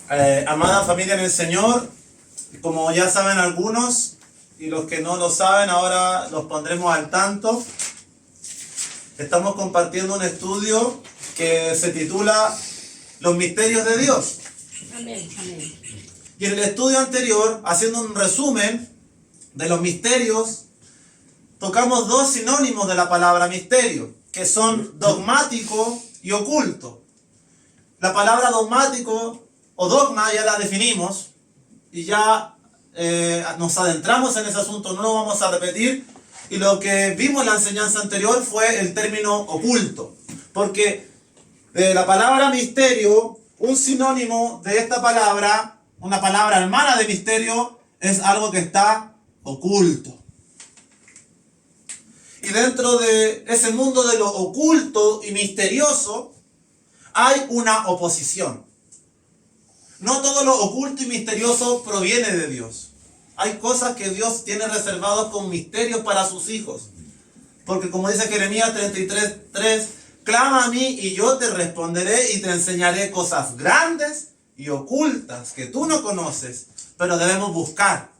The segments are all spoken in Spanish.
Amada familia en el Señor, como ya saben algunos, y los que no lo saben, ahora los pondremos al tanto. Estamos compartiendo un estudio que se titula Los misterios de Dios. Amén, amén. Y en el estudio anterior, haciendo un resumen de los misterios, tocamos dos sinónimos de la palabra misterio, que son dogmático y oculto. La palabra dogmático o dogma ya la definimos y ya nos adentramos en ese asunto, no lo vamos a repetir. Y lo que vimos en la enseñanza anterior fue el término oculto, porque de la palabra misterio, un sinónimo de esta palabra, una palabra hermana de misterio, es algo que está oculto. Y dentro de ese mundo de lo oculto y misterioso, hay una oposición. No todo lo oculto y misterioso proviene de Dios. Hay cosas que Dios tiene reservadas con misterios para sus hijos. Porque como dice Jeremías 33:3, clama a mí y yo te responderé y te enseñaré cosas grandes y ocultas que tú no conoces, pero debemos buscar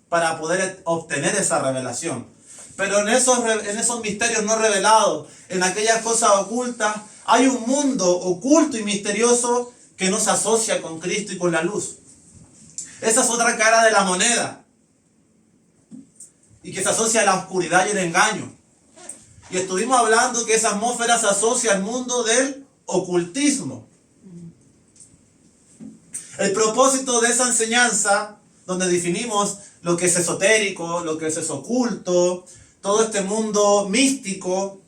para poder obtener esa revelación. Pero en esos misterios no revelados, en aquellas cosas ocultas, hay un mundo oculto y misterioso que no se asocia con Cristo y con la luz. Esa es otra cara de la moneda. Y que se asocia a la oscuridad y el engaño. Y estuvimos hablando que esa atmósfera se asocia al mundo del ocultismo. El propósito de esa enseñanza, donde definimos lo que es esotérico, lo que es oculto, todo este mundo místico,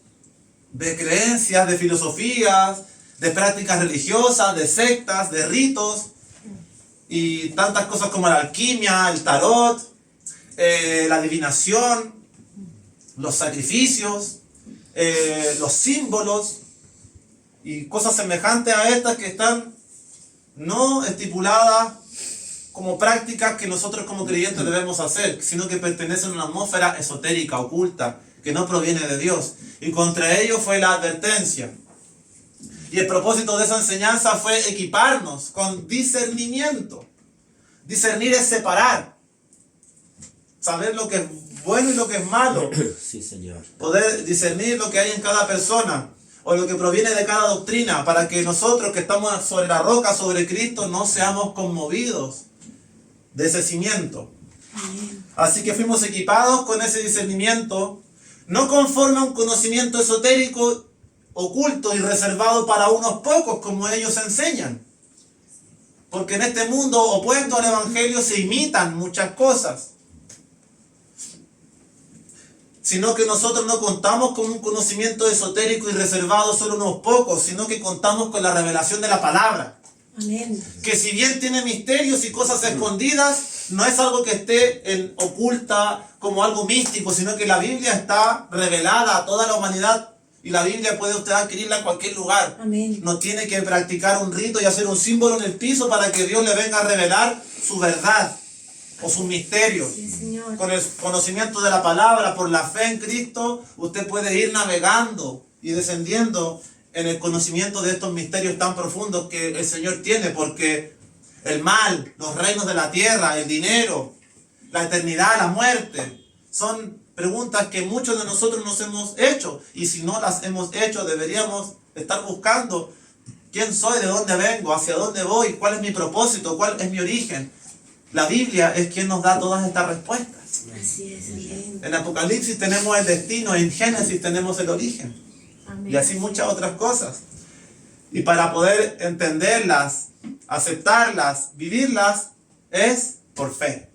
de creencias, de filosofías, de prácticas religiosas, de sectas, de ritos, y tantas cosas como la alquimia, el tarot, la adivinación, los sacrificios, los símbolos, y cosas semejantes a estas que están no estipuladas como prácticas que nosotros como creyentes debemos hacer, sino que pertenecen a una atmósfera esotérica, oculta, que no proviene de Dios. Y contra ello fue la advertencia. Y el propósito de esa enseñanza fue equiparnos con discernimiento. Discernir es separar. Saber lo que es bueno y lo que es malo. Sí, Señor. Poder discernir lo que hay en cada persona o lo que proviene de cada doctrina, para que nosotros que estamos sobre la roca, sobre Cristo, no seamos conmovidos de ese cimiento. Así que fuimos equipados con ese discernimiento, no conforme a un conocimiento esotérico, oculto y reservado para unos pocos, como ellos enseñan. Porque en este mundo opuesto al Evangelio se imitan muchas cosas. Sino que nosotros no contamos con un conocimiento esotérico y reservado solo unos pocos, sino que contamos con la revelación de la palabra. Amén. Que si bien tiene misterios y cosas escondidas, no es algo que esté oculta como algo místico, sino que la Biblia está revelada a toda la humanidad. Y la Biblia puede usted adquirirla en cualquier lugar. Amén. No tiene que practicar un rito y hacer un símbolo en el piso para que Dios le venga a revelar su verdad o sus misterios. Sí, Señor. Con el conocimiento de la palabra, por la fe en Cristo, usted puede ir navegando y descendiendo en el conocimiento de estos misterios tan profundos que el Señor tiene, porque el mal, los reinos de la tierra, el dinero, la eternidad, la muerte, son preguntas que muchos de nosotros nos hemos hecho, y si no las hemos hecho, deberíamos estar buscando quién soy, de dónde vengo, hacia dónde voy, cuál es mi propósito, cuál es mi origen. La Biblia es quien nos da todas estas respuestas. Así es, amén. En Apocalipsis tenemos el destino, en Génesis tenemos el origen, Amén. y así muchas otras cosas. Y para poder entenderlas, aceptarlas, vivirlas, es por fe.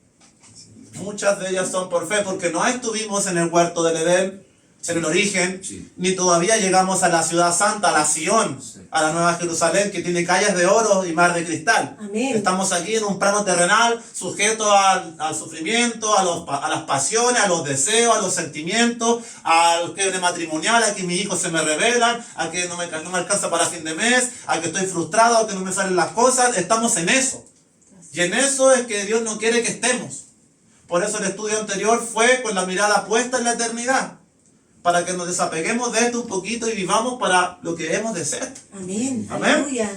Muchas de ellas son por fe, porque no estuvimos en el huerto del Edén, en el origen, Sí. ni todavía llegamos a la ciudad santa, a la Sion, a la Nueva Jerusalén, que tiene calles de oro y mar de cristal. Amén. Estamos aquí en un plano terrenal, sujeto al sufrimiento, a las pasiones, a los deseos, a los sentimientos, al quiebre matrimonial, a que mis hijos se me rebelan, a que no me alcanza para fin de mes, a que estoy frustrado, a que no me salen las cosas. Estamos en eso. Y en eso es que Dios no quiere que estemos. Por eso el estudio anterior fue con la mirada puesta en la eternidad, para que nos desapeguemos de esto un poquito y vivamos para lo que hemos de ser. Amén. Amén. Aleluya.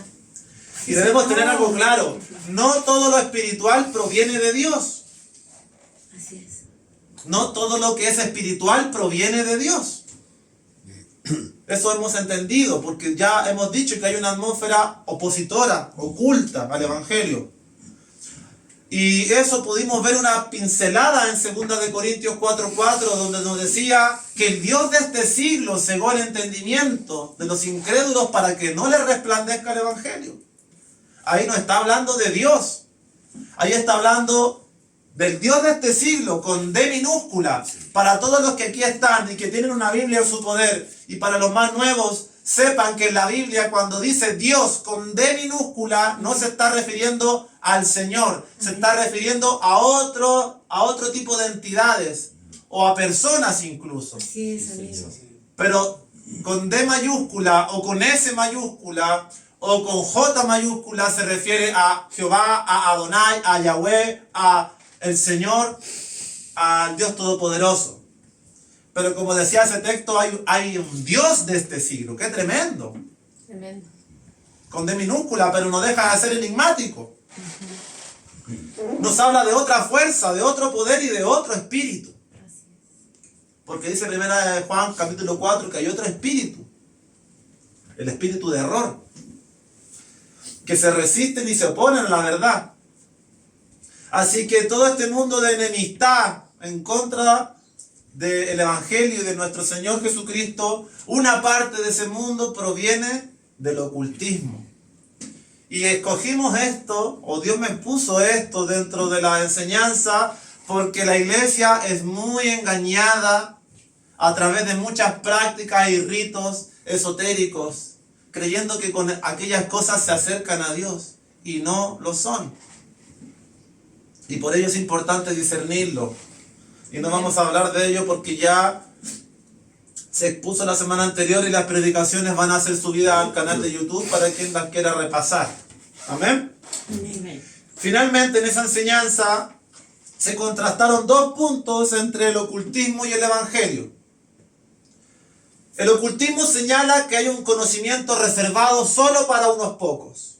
Y debemos tener algo claro. No todo lo espiritual proviene de Dios. Así es. No todo lo que es espiritual proviene de Dios. Eso hemos entendido, porque ya hemos dicho que hay una atmósfera opositora, oculta al Evangelio. Y eso pudimos ver una pincelada en 2 de Corintios 4:4, donde nos decía que el Dios de este siglo cegó el entendimiento de los incrédulos para que no les resplandezca el Evangelio. Ahí no está hablando de Dios. Ahí está hablando del Dios de este siglo, con D minúscula. Para todos los que aquí están y que tienen una Biblia en su poder, y para los más nuevos, sepan que en la Biblia cuando dice Dios con D minúscula, no se está refiriendo al Señor, se está refiriendo a otro tipo de entidades, o a personas incluso. Así es, amigo. Pero con D mayúscula, o con S mayúscula, o con J mayúscula, se refiere a Jehová, a Adonai, a Yahweh, a el Señor, al Dios Todopoderoso. Pero como decía ese texto, hay un Dios de este siglo. ¡Qué tremendo! Tremendo. Con D minúscula, pero no deja de ser enigmático. Nos habla de otra fuerza, de otro poder y de otro espíritu. Porque dice 1 de Juan capítulo 4 que hay otro espíritu. El espíritu de error. Que se resisten y se oponen a la verdad. Así que todo este mundo de enemistad en contra del Evangelio y de nuestro Señor Jesucristo, una parte de ese mundo proviene del ocultismo. Y escogimos esto, o Dios me puso esto dentro de la enseñanza, porque la iglesia es muy engañada a través de muchas prácticas y ritos esotéricos, creyendo que con aquellas cosas se acercan a Dios, y no lo son. Y por ello es importante discernirlo. Y no vamos a hablar de ello porque ya se expuso la semana anterior y las predicaciones van a ser subidas al canal de YouTube para quien las quiera repasar. Amén. Amén. Finalmente en esa enseñanza se contrastaron dos puntos entre el ocultismo y el Evangelio. El ocultismo señala que hay un conocimiento reservado solo para unos pocos.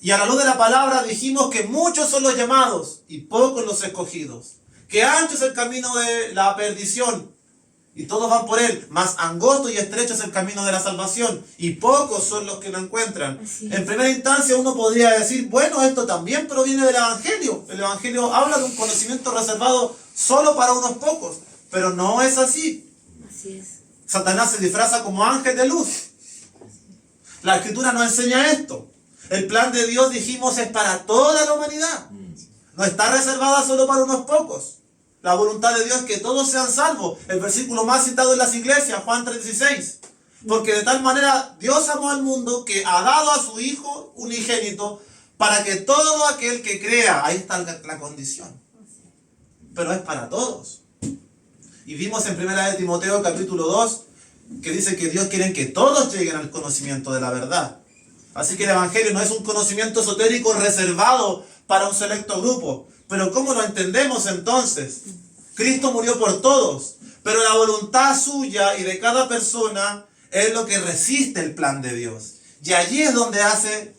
Y a la luz de la palabra dijimos que muchos son los llamados y pocos los escogidos. Que ancho es el camino de la perdición y todos van por él, mas angosto y estrecho es el camino de la salvación y pocos son los que lo encuentran. En primera instancia uno podría decir, bueno, esto también proviene del Evangelio. El Evangelio habla de un conocimiento reservado solo para unos pocos, pero no es así. Así es. Satanás se disfraza como ángel de luz. La Escritura nos enseña esto. El plan de Dios, dijimos, es para toda la humanidad. No está reservada solo para unos pocos. La voluntad de Dios es que todos sean salvos. El versículo más citado en las iglesias, Juan 3:16. Porque de tal manera Dios amó al mundo que ha dado a su Hijo unigénito para que todo aquel que crea, ahí está la condición. Pero es para todos. Y vimos en 1 de Timoteo capítulo 2 que dice que Dios quiere que todos lleguen al conocimiento de la verdad. Así que el Evangelio no es un conocimiento esotérico reservado para un selecto grupo. Pero ¿cómo lo entendemos entonces? Cristo murió por todos, pero la voluntad suya y de cada persona es lo que resiste el plan de Dios. Y allí es donde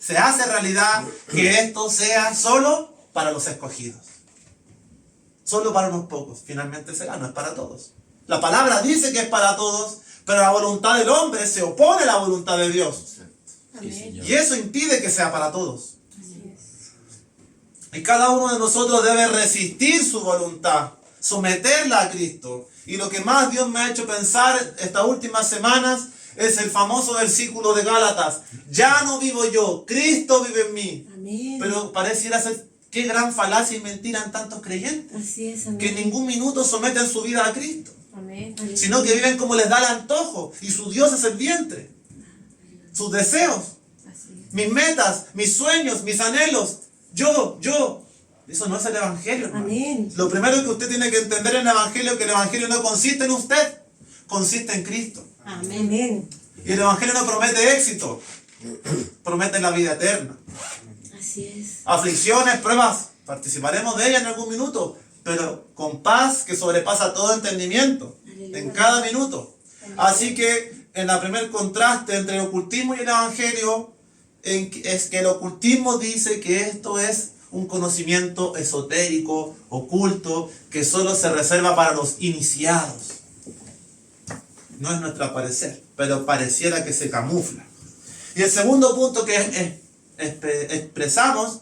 se hace realidad que esto sea solo para los escogidos. Solo para unos pocos. Finalmente será, no es para todos. La palabra dice que es para todos, pero la voluntad del hombre se opone a la voluntad de Dios. Amén. Y eso impide que sea para todos. Y cada uno de nosotros debe resistir su voluntad, someterla a Cristo. Y lo que más Dios me ha hecho pensar estas últimas semanas es el famoso versículo de Gálatas. Ya no vivo yo, Cristo vive en mí. Amén. Pero pareciera ser, qué gran falacia y mentira en tantos creyentes. Así es, amén. Que en ningún minuto someten su vida a Cristo, Amén. sino que viven como les da el antojo. Y su Dios es el vientre, sus deseos, Así es. mis metas, mis sueños, mis anhelos. Yo. Eso no es el Evangelio, hermano. Amén. Lo primero que usted tiene que entender en el Evangelio es que el Evangelio no consiste en usted, consiste en Cristo. Amén. Y el Evangelio no promete éxito, promete la vida eterna. Así es. Aflicciones, pruebas, participaremos de ellas en algún minuto, pero con paz que sobrepasa todo entendimiento, en cada minuto. Así que en el primer contraste entre el ocultismo y el Evangelio, es que el ocultismo dice que esto es un conocimiento esotérico, oculto, que solo se reserva para los iniciados. No es nuestro parecer, pero pareciera que se camufla. Y el segundo punto que expresamos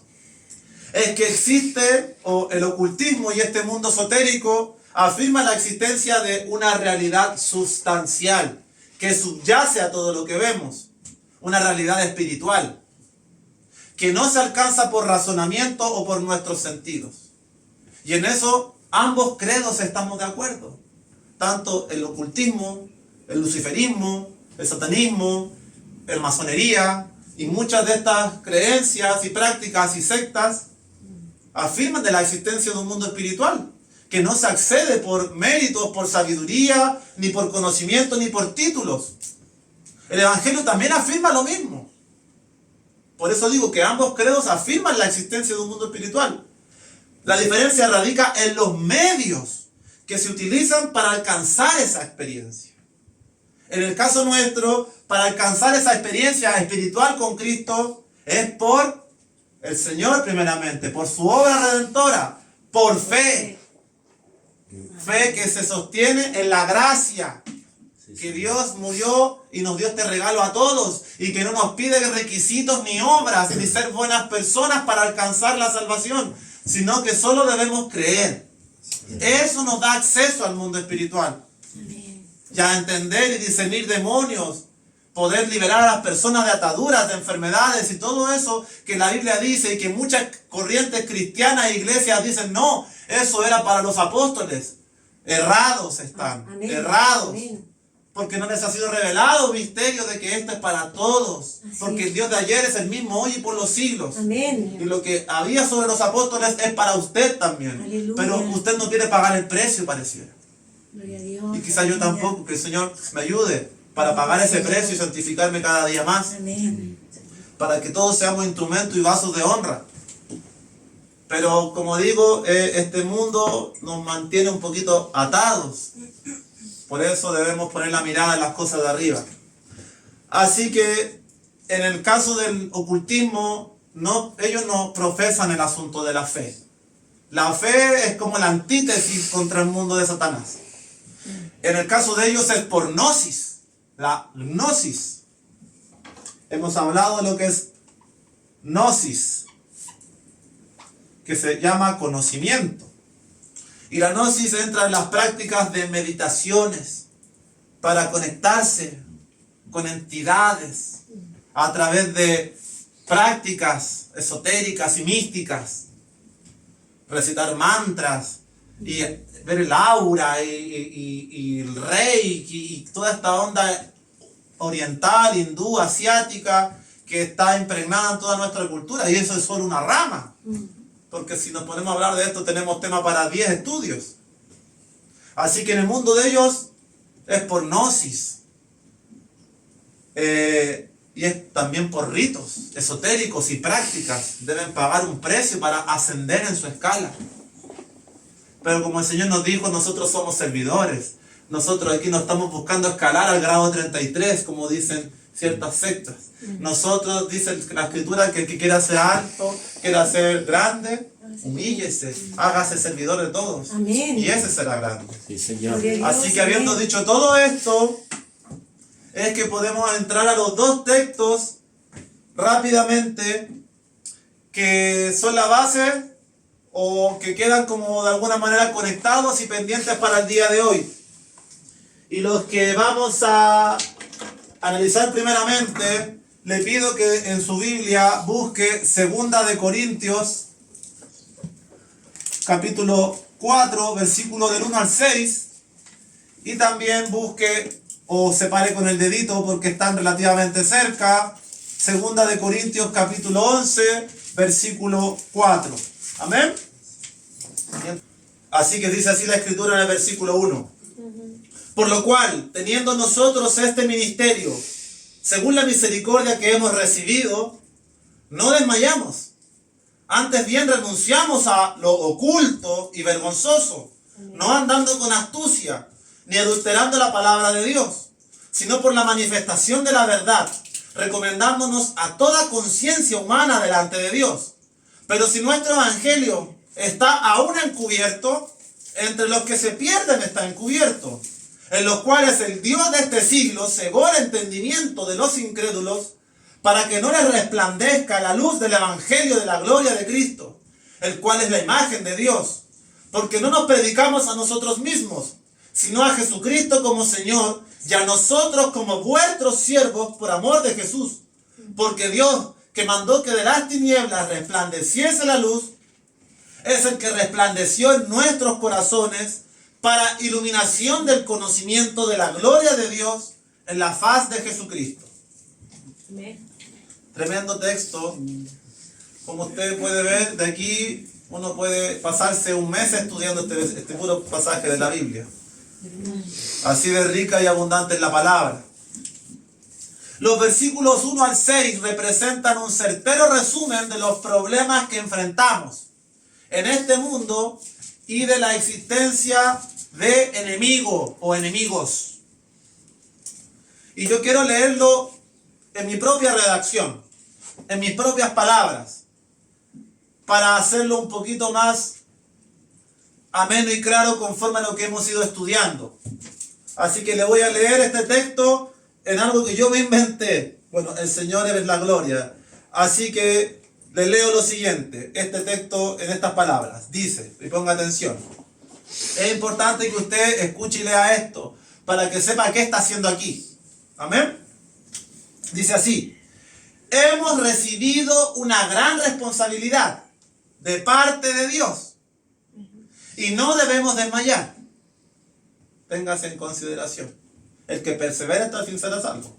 es que existe, o el ocultismo y este mundo esotérico afirma la existencia de una realidad sustancial que subyace a todo lo que vemos, una realidad espiritual, que no se alcanza por razonamiento o por nuestros sentidos. Y en eso ambos credos estamos de acuerdo, tanto el ocultismo, el luciferismo, el satanismo, la masonería y muchas de estas creencias y prácticas y sectas afirman de la existencia de un mundo espiritual que no se accede por méritos, por sabiduría, ni por conocimiento, ni por títulos. El Evangelio también afirma lo mismo. Por eso digo que ambos credos afirman la existencia de un mundo espiritual. La diferencia radica en los medios que se utilizan para alcanzar esa experiencia. En el caso nuestro, para alcanzar esa experiencia espiritual con Cristo, es por el Señor primeramente, por su obra redentora, por fe. Fe que se sostiene en la gracia, que Dios murió y nos dio este regalo a todos, y que no nos pide requisitos ni obras, ni ser buenas personas para alcanzar la salvación, sino que solo debemos creer. Eso nos da acceso al mundo espiritual. Ya entender y discernir demonios, poder liberar a las personas de ataduras, de enfermedades y todo eso que la Biblia dice y que muchas corrientes cristianas e iglesias dicen, no, eso era para los apóstoles. Errados están, errados. Amén. Porque no les ha sido revelado el misterio de que esto es para todos. Así porque el Dios de ayer es el mismo hoy y por los siglos. Amén. Y lo que había sobre los apóstoles es para usted también. Aleluya. Pero usted no quiere pagar el precio, pareciera. Gloria a Dios. Y quizás yo tampoco, que el Señor me ayude para pagar ese precio y santificarme cada día más. Amén. Para que todos seamos instrumentos y vasos de honra. Pero como digo, este mundo nos mantiene un poquito atados. Por eso debemos poner la mirada en las cosas de arriba. Así que en el caso del ocultismo, ellos no profesan el asunto de la fe. La fe es como la antítesis contra el mundo de Satanás. En el caso de ellos es por gnosis. La gnosis. Hemos hablado de lo que es gnosis, que se llama conocimiento. Y la gnosis entra en las prácticas de meditaciones para conectarse con entidades a través de prácticas esotéricas y místicas. Recitar mantras y ver el aura y el reiki y toda esta onda oriental, hindú, asiática que está impregnada en toda nuestra cultura. Y eso es solo una rama. Porque si nos ponemos a hablar de esto, tenemos tema para 10 estudios. Así que en el mundo de ellos es por gnosis. Y es también por ritos esotéricos y prácticas. Deben pagar un precio para ascender en su escala. Pero como el Señor nos dijo, nosotros somos servidores. Nosotros aquí no estamos buscando escalar al grado 33, como dicen ciertas sectas. Nosotros, dice la Escritura, que el que quiera ser alto, quiera ser grande, humíllese, hágase servidor de todos. Amén. Y ese será grande. Sí, Señor. Así que habiendo dicho todo esto, es que podemos entrar a los dos textos rápidamente que son la base o que quedan como de alguna manera conectados y pendientes para el día de hoy. Y los que vamos a analizar primeramente, le pido que en su Biblia busque 2 de Corintios, capítulo 4, versículo del 1 al 6, y también busque o separe con el dedito porque están relativamente cerca, 2 de Corintios, capítulo 11, versículo 4. Amén. Así que dice así la Escritura en el versículo 1. Por lo cual, teniendo nosotros este ministerio, según la misericordia que hemos recibido, no desmayamos. Antes bien renunciamos a lo oculto y vergonzoso, no andando con astucia, ni adulterando la palabra de Dios, sino por la manifestación de la verdad, recomendándonos a toda conciencia humana delante de Dios. Pero si nuestro evangelio está aún encubierto, entre los que se pierden está encubierto, en los cuales el Dios de este siglo cegó el entendimiento de los incrédulos, para que no les resplandezca la luz del evangelio de la gloria de Cristo, el cual es la imagen de Dios. Porque no nos predicamos a nosotros mismos, sino a Jesucristo como Señor, y a nosotros como vuestros siervos por amor de Jesús. Porque Dios, que mandó que de las tinieblas resplandeciese la luz, es el que resplandeció en nuestros corazones para iluminación del conocimiento de la gloria de Dios en la faz de Jesucristo. Amén. Tremendo texto. Como usted puede ver, de aquí uno puede pasarse un mes estudiando este puro pasaje de la Biblia. Así de rica y abundante es la palabra. Los versículos 1 al 6 representan un certero resumen de los problemas que enfrentamos en este mundo y de la existencia de enemigo o enemigos. Y yo quiero leerlo en mi propia redacción, en mis propias palabras, para hacerlo un poquito más ameno y claro conforme a lo que hemos ido estudiando. Así que le voy a leer este texto en algo que yo me inventé. Bueno, el Señor es la gloria. Así que le leo lo siguiente, este texto en estas palabras. Dice, y ponga atención. Es importante que usted escuche y lea esto para que sepa qué está haciendo aquí. Amén. Dice así: hemos recibido una gran responsabilidad de parte de Dios y no debemos desmayar. Téngase en consideración. El que persevera hasta el fin será salvo.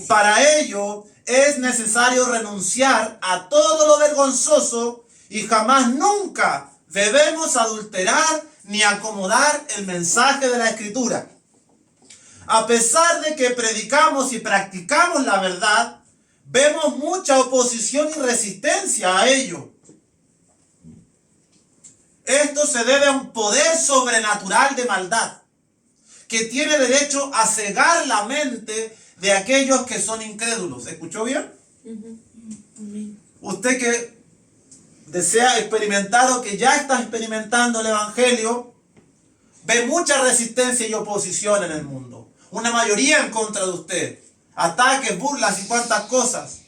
Para ello es necesario renunciar a todo lo vergonzoso y jamás nunca debemos adulterar ni acomodar el mensaje de la Escritura. A pesar de que predicamos y practicamos la verdad, vemos mucha oposición y resistencia a ello. Esto se debe a un poder sobrenatural de maldad que tiene derecho a cegar la mente de aquellos que son incrédulos. ¿Escuchó bien? Usted que desea experimentar o que ya está experimentando el Evangelio, ve mucha resistencia y oposición en el mundo. Una mayoría en contra de usted. Ataques, burlas y cuantas cosas.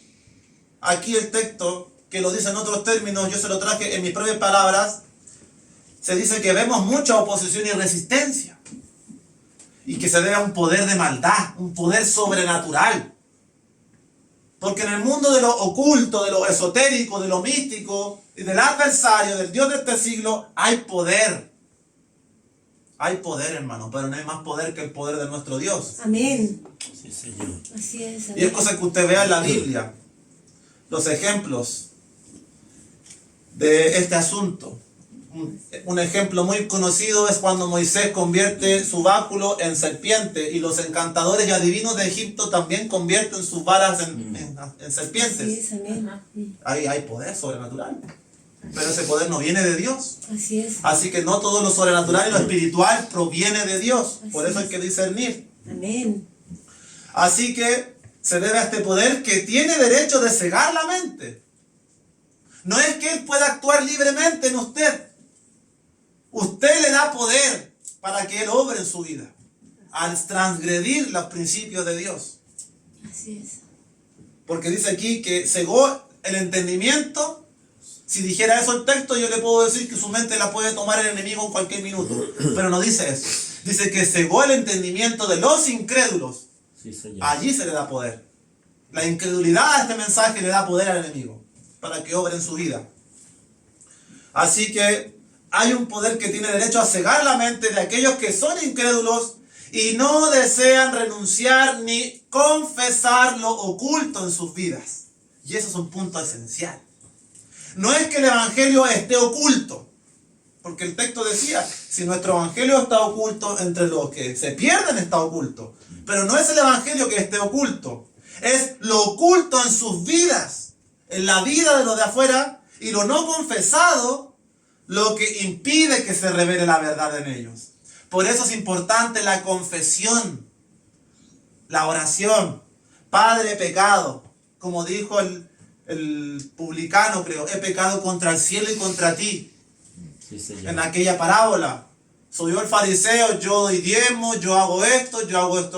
Aquí el texto, que lo dice en otros términos, yo se lo traje en mis propias palabras, se dice que vemos mucha oposición y resistencia. Y que se debe a un poder de maldad, un poder sobrenatural. Porque en el mundo de lo oculto, de lo esotérico, de lo místico y del adversario, del Dios de este siglo, hay poder. Hay poder, hermano, pero no hay más poder que el poder de nuestro Dios. Amén. Sí, Señor. Así es. Y es cosa que usted vea en la Biblia, los ejemplos de este asunto. Un ejemplo muy conocido es cuando Moisés convierte su báculo en serpiente y los encantadores y adivinos de Egipto también convierten sus varas en serpientes. Así es, amén. Ahí hay poder sobrenatural, pero ese poder no viene de Dios. Así es. Así que no todo lo sobrenatural y lo espiritual proviene de Dios. Por eso hay que discernir. Amén. Así que se debe a este poder que tiene derecho de cegar la mente. No es que Él pueda actuar libremente en usted. Usted le da poder para que Él obre en su vida, al transgredir los principios de Dios. Así es. Porque dice aquí que cegó el entendimiento. Si dijera eso el texto, yo le puedo decir que su mente la puede tomar el enemigo en cualquier minuto. Pero no dice eso. Dice que cegó el entendimiento de los incrédulos. Sí, Señor. Allí se le da poder. La incredulidad a este mensaje le da poder al enemigo para que obre en su vida. Así que hay un poder que tiene derecho a cegar la mente de aquellos que son incrédulos y no desean renunciar ni confesar lo oculto en sus vidas. Y eso es un punto esencial. No es que el evangelio esté oculto, porque el texto decía, si nuestro evangelio está oculto, entre los que se pierden está oculto. Pero no es el evangelio que esté oculto, es lo oculto en sus vidas, en la vida de los de afuera, y lo no confesado, lo que impide que se revele la verdad en ellos. Por eso es importante la confesión, la oración, Padre, he pecado. Como dijo el publicano, creo, he pecado contra el cielo y contra ti. Sí, Señor. En aquella parábola. Soy yo el fariseo, yo doy diezmo, yo hago esto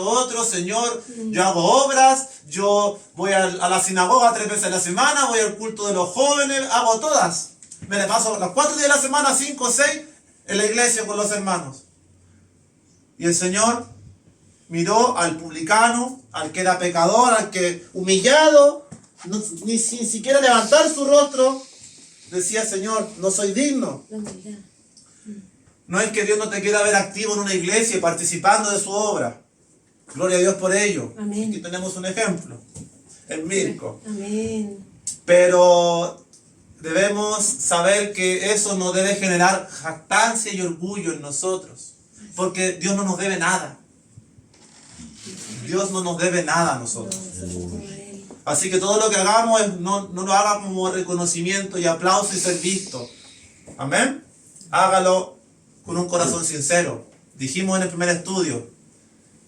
otro, Señor, yo hago obras, yo voy a la sinagoga 3 veces a la semana, voy al culto de los jóvenes, hago todas. Me le paso los 4 días de la semana, 5 o 6, en la iglesia con los hermanos. Y el Señor miró al publicano, al que era pecador, al que humillado, ni siquiera levantar su rostro, decía: Señor, no soy digno. La humildad. No es que Dios no te quiera ver activo en una iglesia y participando de su obra. Gloria a Dios por ello. Amén. Aquí tenemos un ejemplo, el Mirko. Amén. Pero debemos saber que eso no debe generar jactancia y orgullo en nosotros. Porque Dios no nos debe nada. Dios no nos debe nada a nosotros. Así que todo lo que hagamos no lo haga como reconocimiento y aplauso y ser visto. Amén. Hágalo con un corazón sincero. Dijimos en el primer estudio,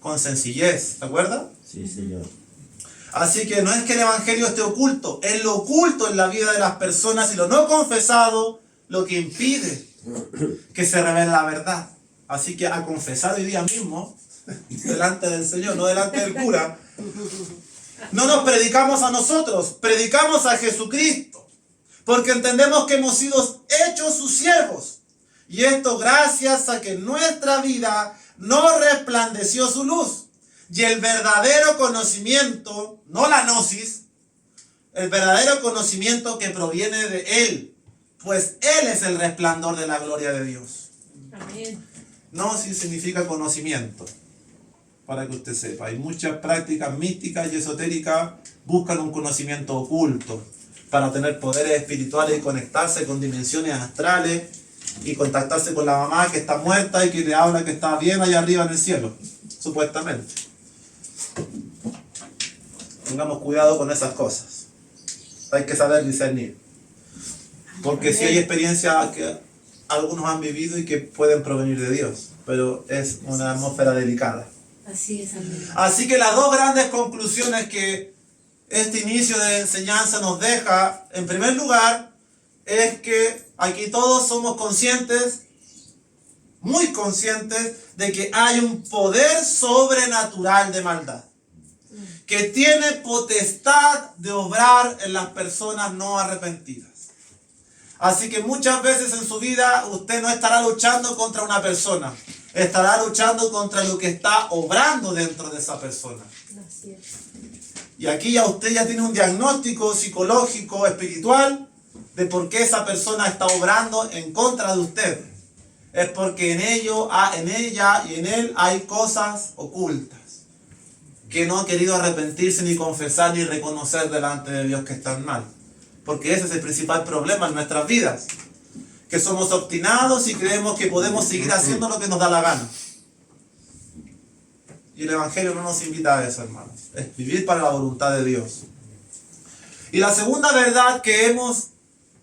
con sencillez, ¿te acuerdas? Sí, Señor. Así que no es que el evangelio esté oculto, es lo oculto en la vida de las personas y lo no confesado lo que impide que se revele la verdad. Así que a confesar hoy día mismo, delante del Señor, no delante del cura, no nos predicamos a nosotros, predicamos a Jesucristo, porque entendemos que hemos sido hechos sus siervos. Y esto gracias a que en nuestra vida no resplandeció su luz. Y el verdadero conocimiento, no la gnosis, el verdadero conocimiento que proviene de Él, pues Él es el resplandor de la gloria de Dios. Amén. Gnosis significa conocimiento, para que usted sepa. Hay muchas prácticas místicas y esotéricas buscan un conocimiento oculto para tener poderes espirituales y conectarse con dimensiones astrales y contactarse con la mamá que está muerta y que le habla que está bien allá arriba en el cielo, supuestamente. Tengamos cuidado con esas cosas. Hay que saber discernir. Porque sí hay experiencias que algunos han vivido y que pueden provenir de Dios, pero es una atmósfera delicada. Así es, amén. Así que las dos grandes conclusiones que este inicio de enseñanza nos deja, en primer lugar, es que aquí todos somos conscientes, muy conscientes, de que hay un poder sobrenatural de maldad, que tiene potestad de obrar en las personas no arrepentidas. Así que muchas veces en su vida usted no estará luchando contra una persona, estará luchando contra lo que está obrando dentro de esa persona. Así es. Y aquí ya usted ya tiene un diagnóstico psicológico, espiritual, de por qué esa persona está obrando en contra de usted. Es porque en ella y en él hay cosas ocultas que no ha querido arrepentirse, ni confesar, ni reconocer delante de Dios que están mal. Porque ese es el principal problema en nuestras vidas, que somos obstinados y creemos que podemos seguir haciendo lo que nos da la gana. Y el Evangelio no nos invita a eso, hermanos. Es vivir para la voluntad de Dios. Y la segunda verdad que hemos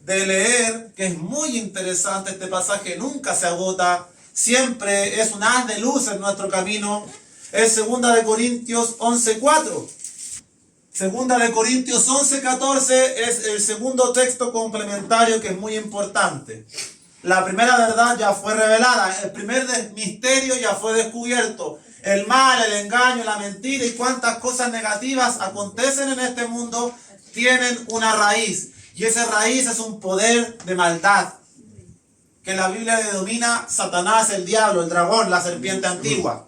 de leer, que es muy interesante, este pasaje nunca se agota, siempre es un haz de luz en nuestro camino, es 2 Corintios 11:4. 2 Corintios 11:14 es el segundo texto complementario que es muy importante. La primera verdad ya fue revelada, el primer misterio ya fue descubierto. El mal, el engaño, la mentira y cuantas cosas negativas acontecen en este mundo tienen una raíz. Y esa raíz es un poder de maldad, que la Biblia denomina Satanás, el diablo, el dragón, la serpiente antigua.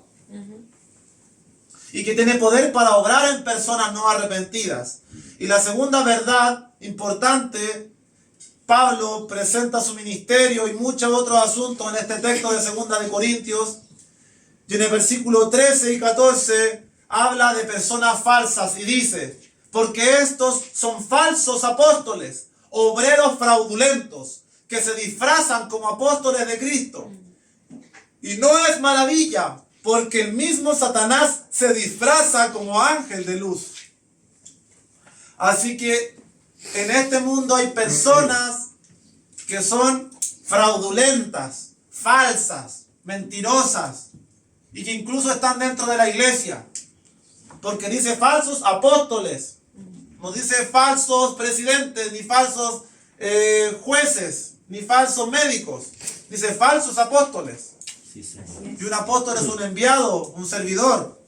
Y que tiene poder para obrar en personas no arrepentidas. Y la segunda verdad importante, Pablo presenta su ministerio y muchos otros asuntos en este texto de 2 Corintios. Y en el versículo 13 y 14 habla de personas falsas y dice: porque estos son falsos apóstoles, obreros fraudulentos, que se disfrazan como apóstoles de Cristo. Y no es maravilla, porque el mismo Satanás se disfraza como ángel de luz. Así que en este mundo hay personas que son fraudulentas, falsas, mentirosas, y que incluso están dentro de la iglesia. Porque dice falsos apóstoles. No dice falsos presidentes, ni falsos jueces, ni falsos médicos. Dice falsos apóstoles. Sí, Señor. Y un apóstol es un enviado, un servidor.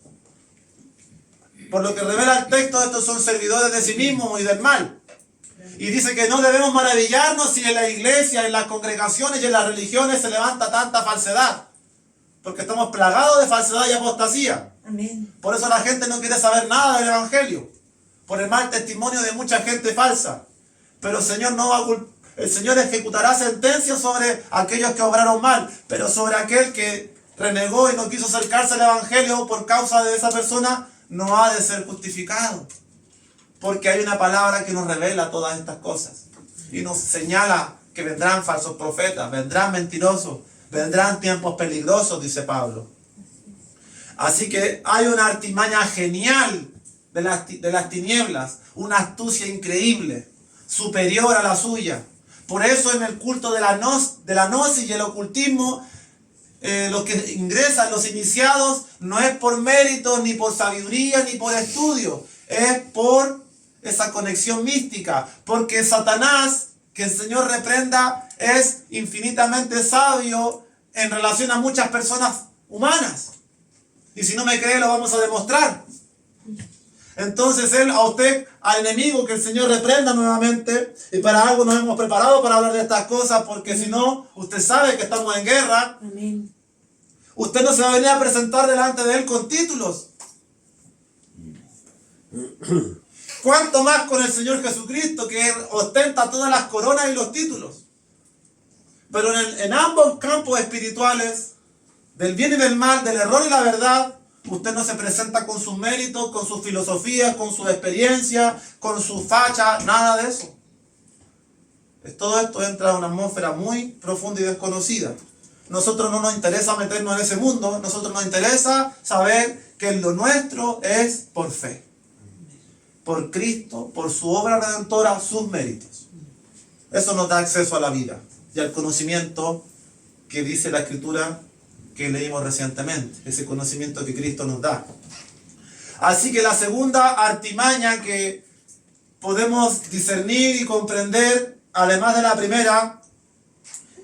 Por lo que revela el texto, estos son servidores de sí mismos y del mal. Y dice que no debemos maravillarnos si en la iglesia, en las congregaciones y en las religiones se levanta tanta falsedad. Porque estamos plagados de falsedad y apostasía. Amén. Por eso la gente no quiere saber nada del evangelio. Por el mal testimonio de mucha gente falsa. Pero el Señor no va el Señor ejecutará sentencia sobre aquellos que obraron mal. Pero sobre aquel que renegó y no quiso acercarse al evangelio por causa de esa persona, no ha de ser justificado. Porque hay una palabra que nos revela todas estas cosas. Y nos señala que vendrán falsos profetas, vendrán mentirosos, vendrán tiempos peligrosos, dice Pablo. Así que hay una artimaña genial de las tinieblas, una astucia increíble, superior a la suya. Por eso en el culto de la gnosis y el ocultismo, los que ingresan, los iniciados, no es por mérito, ni por sabiduría, ni por estudio, es por esa conexión mística, porque Satanás, que el Señor reprenda, es infinitamente sabio en relación a muchas personas humanas. Y si no me cree, lo vamos a demostrar. Entonces él, a usted, al enemigo, que el Señor reprenda nuevamente. Y para algo nos hemos preparado para hablar de estas cosas, porque si no, usted sabe que estamos en guerra. Amén. Usted no se va a venir a presentar delante de él con títulos. ¿Cuánto más con el Señor Jesucristo, que ostenta todas las coronas y los títulos? Pero en ambos campos espirituales, del bien y del mal, del error y la verdad, usted no se presenta con sus méritos, con sus filosofías, con su experiencia, con su facha, nada de eso. Todo esto entra en una atmósfera muy profunda y desconocida. Nosotros no nos interesa meternos en ese mundo, nosotros nos interesa saber que lo nuestro es por fe. Por Cristo, por su obra redentora, sus méritos. Eso nos da acceso a la vida y al conocimiento que dice la Escritura que leímos recientemente, ese conocimiento que Cristo nos da. Así que la segunda artimaña que podemos discernir y comprender, además de la primera,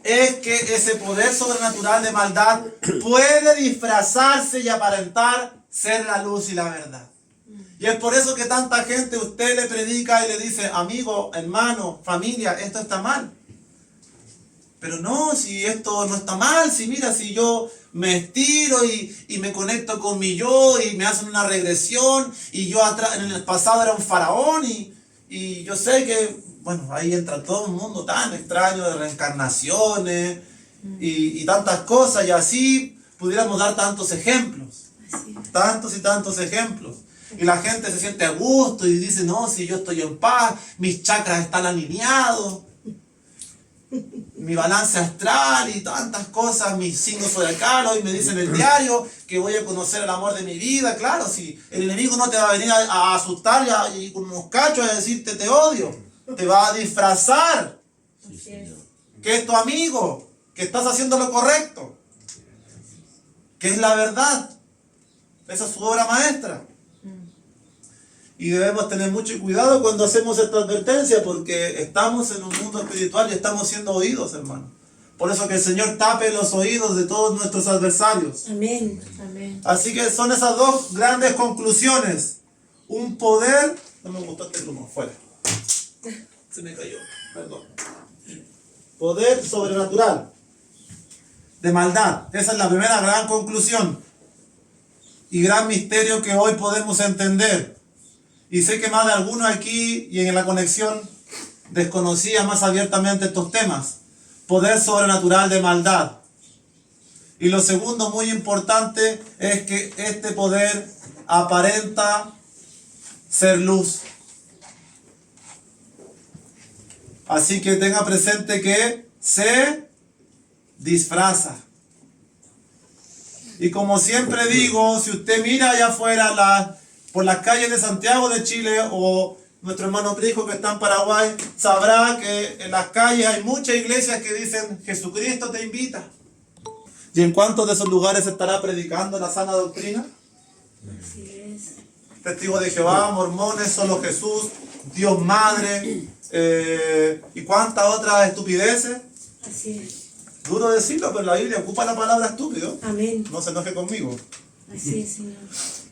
es que ese poder sobrenatural de maldad puede disfrazarse y aparentar ser la luz y la verdad. Y es por eso que tanta gente usted le predica y le dice, amigo, hermano, familia, esto está mal. Pero no, si esto no está mal, si mira, si yo me estiro y me conecto con mi yo y me hacen una regresión y yo atrás, en el pasado era un faraón y yo sé que, bueno, ahí entra todo un mundo tan extraño de reencarnaciones y tantas cosas, y así pudiéramos dar tantos ejemplos, tantos y tantos ejemplos. Y la gente se siente a gusto y dice, no, si yo estoy en paz, mis chakras están alineados, mi balance astral y tantas cosas, mis signos zodiacales, hoy me dicen en el diario que voy a conocer el amor de mi vida. Claro, si el enemigo no te va a venir a asustar y con unos cachos a decirte te odio, te va a disfrazar que es tu amigo, que estás haciendo lo correcto, que es la verdad. Esa es su obra maestra. Y debemos tener mucho cuidado cuando hacemos esta advertencia, porque estamos en un mundo espiritual y estamos siendo oídos, hermano. Por eso que el Señor tape los oídos de todos nuestros adversarios. Amén. Amén. Así que son esas dos grandes conclusiones. Un poder... No me gustó este plumo, fuera. Se me cayó, perdón. Poder sobrenatural de maldad. Esa es la primera gran conclusión y gran misterio que hoy podemos entender. Y sé que más de algunos aquí y en la conexión desconocía más abiertamente estos temas. Poder sobrenatural de maldad. Y lo segundo muy importante es que este poder aparenta ser luz. Así que tenga presente que se disfraza. Y como siempre digo, si usted mira allá afuera por las calles de Santiago de Chile, o nuestro hermano Prisco que está en Paraguay, sabrá que en las calles hay muchas iglesias que dicen Jesucristo te invita. ¿Y en cuántos de esos lugares se estará predicando la sana doctrina? Así es. Testigos de Jehová, mormones, solo Jesús, Dios Madre, y cuántas otras estupideces. Así es. Duro decirlo, pero la Biblia ocupa la palabra estúpido. Amén. No se enoje conmigo. Así es, Señor.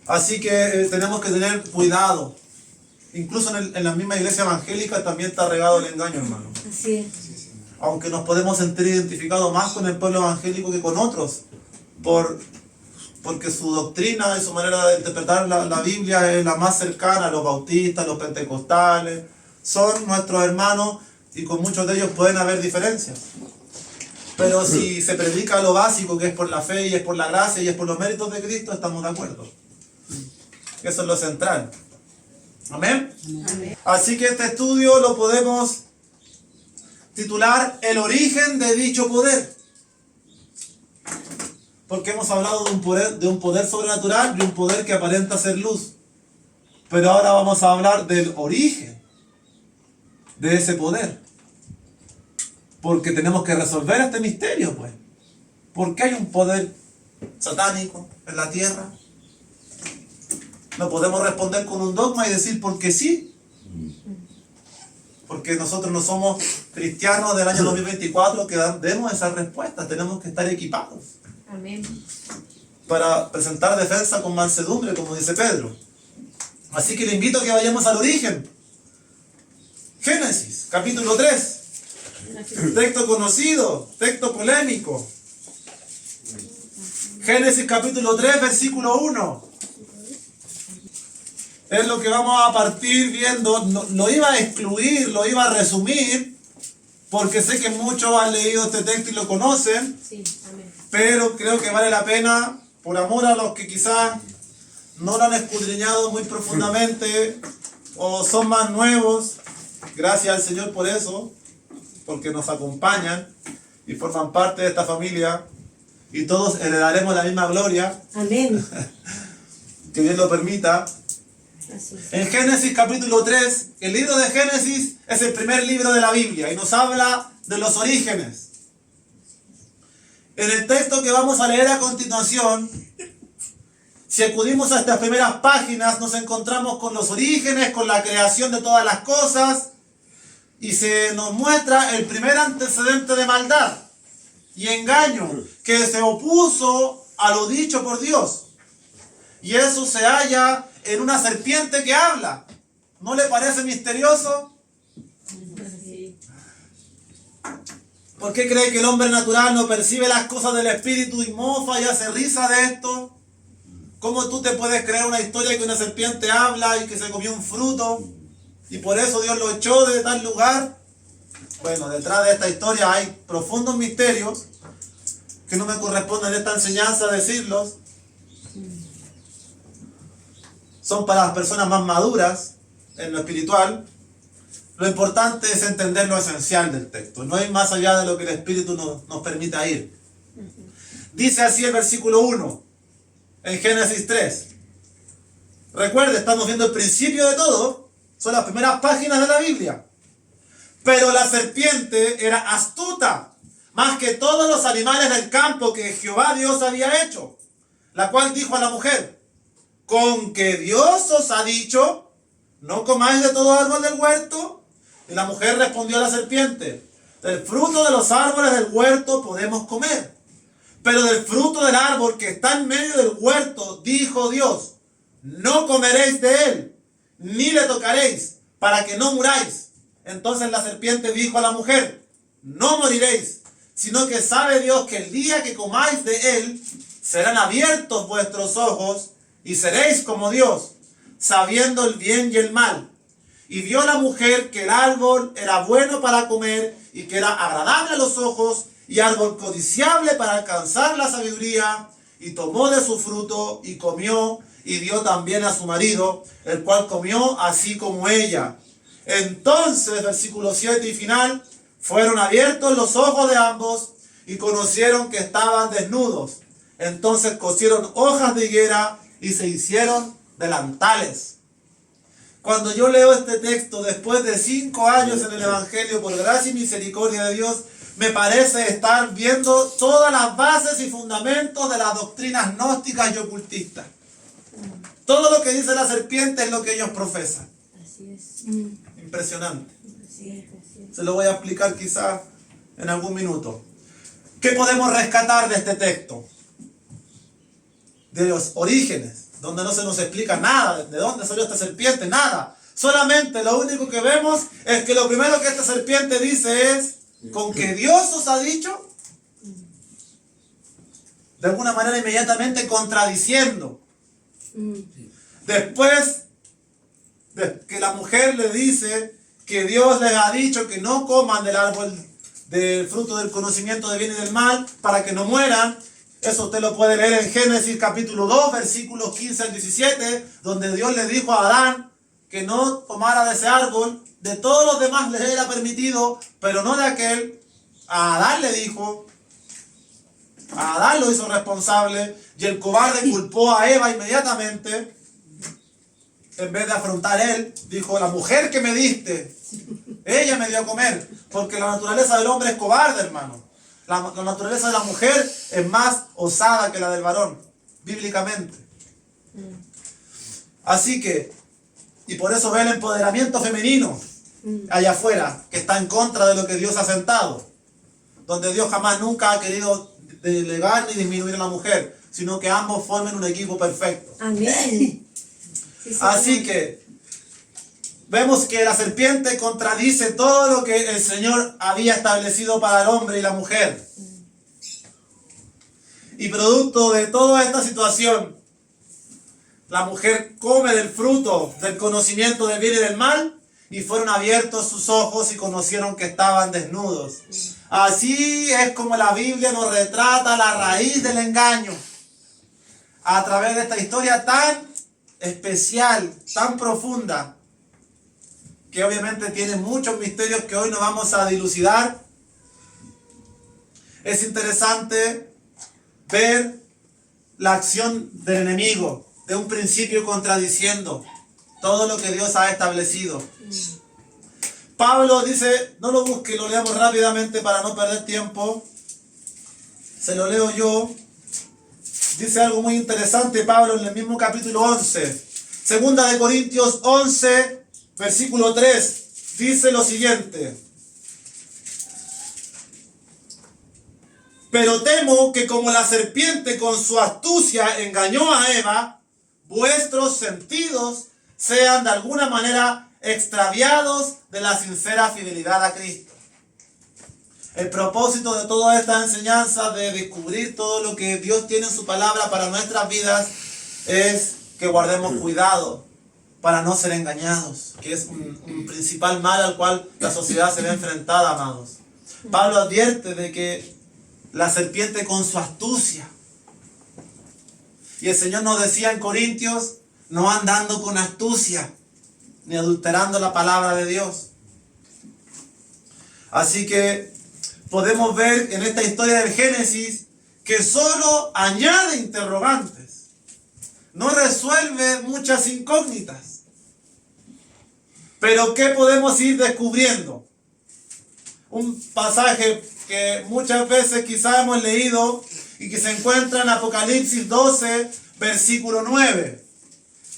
Así que tenemos que tener cuidado. Incluso en la misma iglesia evangélica también está regado el engaño, hermano. Así es. Aunque nos podemos sentir identificados más con el pueblo evangélico que con otros, porque su doctrina y su manera de interpretar la Biblia es la más cercana a los bautistas, los pentecostales. Son nuestros hermanos y con muchos de ellos pueden haber diferencias. Pero si se predica lo básico, que es por la fe y es por la gracia y es por los méritos de Cristo, estamos de acuerdo. Eso es lo central. Amén. Amén. Así que este estudio lo podemos titular El origen de dicho poder. Porque hemos hablado de un poder sobrenatural y un poder que aparenta ser luz. Pero ahora vamos a hablar del origen de ese poder. Porque tenemos que resolver este misterio, pues. ¿Por qué hay un poder satánico en la tierra? No podemos responder con un dogma y decir porque sí. Porque nosotros no somos cristianos del año 2024 que demos esas respuestas. Tenemos que estar equipados Amén. para presentar defensa con mansedumbre, como dice Pedro. Así que le invito a que vayamos al origen. Génesis, capítulo 3. Texto conocido, texto polémico. Génesis capítulo 3, versículo 1. Es lo que vamos a partir viendo. Lo iba a excluir, lo iba a resumir, porque sé que muchos han leído este texto y lo conocen, Sí, amén. pero creo que vale la pena, por amor a los que quizás no lo han escudriñado muy profundamente o son más nuevos. Gracias al Señor por eso, porque nos acompañan y forman parte de esta familia y todos heredaremos la misma gloria, Amén. que Dios lo permita. Así es. En Génesis capítulo 3, el libro de Génesis es el primer libro de la Biblia y nos habla de los orígenes. En el texto que vamos a leer a continuación, si acudimos a estas primeras páginas, nos encontramos con los orígenes, con la creación de todas las cosas, y se nos muestra el primer antecedente de maldad y engaño que se opuso a lo dicho por Dios. Y eso se halla en una serpiente que habla. ¿No le parece misterioso? Así. ¿Por qué cree que el hombre natural no percibe las cosas del espíritu y mofa y hace risa de esto? ¿Cómo tú te puedes creer una historia que una serpiente habla y que se comió un fruto y por eso Dios lo echó de tal lugar? Bueno, detrás de esta historia hay profundos misterios que no me corresponde en esta enseñanza decirlos. Son para las personas más maduras en lo espiritual. Lo importante es entender lo esencial del texto, no ir más allá de lo que el Espíritu nos permita ir. Dice así el versículo 1 en Génesis 3. Recuerde, estamos viendo el principio de todo, son las primeras páginas de la Biblia. Pero la serpiente era astuta, más que todos los animales del campo que Jehová Dios había hecho, la cual dijo a la mujer: ¿con que Dios os ha dicho, no comáis de todo árbol del huerto? Y la mujer respondió a la serpiente: del fruto de los árboles del huerto podemos comer, pero del fruto del árbol que está en medio del huerto, dijo Dios, no comeréis de él, ni le tocaréis, para que no muráis. Entonces la serpiente dijo a la mujer: no moriréis, sino que sabe Dios que el día que comáis de él, serán abiertos vuestros ojos, y seréis como Dios, sabiendo el bien y el mal. Y vio la mujer que el árbol era bueno para comer, y que era agradable a los ojos, y árbol codiciable para alcanzar la sabiduría, y tomó de su fruto, y comió, y dio también a su marido, el cual comió así como ella. Entonces, versículo 7 y final, fueron abiertos los ojos de ambos, y conocieron que estaban desnudos. Entonces cosieron hojas de higuera, y se hicieron delantales. Cuando yo leo este texto, después de 5 años en el Evangelio, por gracia y misericordia de Dios, me parece estar viendo todas las bases y fundamentos de las doctrinas gnósticas y ocultistas. Todo lo que dice la serpiente es lo que ellos profesan. Así es. Impresionante. Así es, así es. Se lo voy a explicar quizás en algún minuto. ¿Qué podemos rescatar de este texto? De los orígenes, donde no se nos explica nada, de dónde salió esta serpiente, nada. Solamente lo único que vemos es que lo primero que esta serpiente dice es, con que Dios os ha dicho, de alguna manera inmediatamente contradiciendo. Después de que la mujer le dice que Dios les ha dicho que no coman del árbol del fruto del conocimiento del bien y del mal para que no mueran. Eso usted lo puede leer en Génesis capítulo 2, versículos 15 al 17, donde Dios le dijo a Adán que no tomara de ese árbol. De todos los demás les era permitido, pero no de aquel. A Adán le dijo, a Adán lo hizo responsable, y el cobarde culpó a Eva inmediatamente. En vez de afrontar él, dijo, la mujer que me diste, ella me dio a comer, porque la naturaleza del hombre es cobarde, hermano. La naturaleza de la mujer es más osada que la del varón, bíblicamente. Así que, y por eso ve el empoderamiento femenino allá afuera, que está en contra de lo que Dios ha sentado, donde Dios jamás nunca ha querido delegar ni disminuir a la mujer, sino que ambos formen un equipo perfecto. Amén. Sí, Así que vemos que la serpiente contradice todo lo que el Señor había establecido para el hombre y la mujer. Y producto de toda esta situación, la mujer come del fruto del conocimiento del bien y del mal, y fueron abiertos sus ojos y conocieron que estaban desnudos. Así es como la Biblia nos retrata la raíz del engaño. A través de esta historia tan especial, tan profunda, que obviamente tiene muchos misterios que hoy no vamos a dilucidar. Es interesante ver la acción del enemigo, de un principio contradiciendo todo lo que Dios ha establecido. Pablo dice, no lo busque, lo leamos rápidamente para no perder tiempo. Se lo leo yo. Dice algo muy interesante Pablo en el mismo capítulo 11. Segunda de Corintios 11, versículo 3. Dice lo siguiente. Pero temo que como la serpiente con su astucia engañó a Eva, vuestros sentidos sean de alguna manera extraviados de la sincera fidelidad a Cristo. El propósito de toda esta enseñanza, de descubrir todo lo que Dios tiene en su palabra para nuestras vidas, es que guardemos cuidado para no ser engañados, que es un principal mal al cual la sociedad se ve enfrentada, amados. Pablo advierte de que la serpiente con su astucia, y el Señor nos decía en Corintios, no andando con astucia, ni adulterando la palabra de Dios. Así que podemos ver en esta historia del Génesis que solo añade interrogantes, no resuelve muchas incógnitas. Pero ¿qué podemos ir descubriendo? Un pasaje que muchas veces quizá hemos leído y que se encuentra en Apocalipsis 12, versículo 9.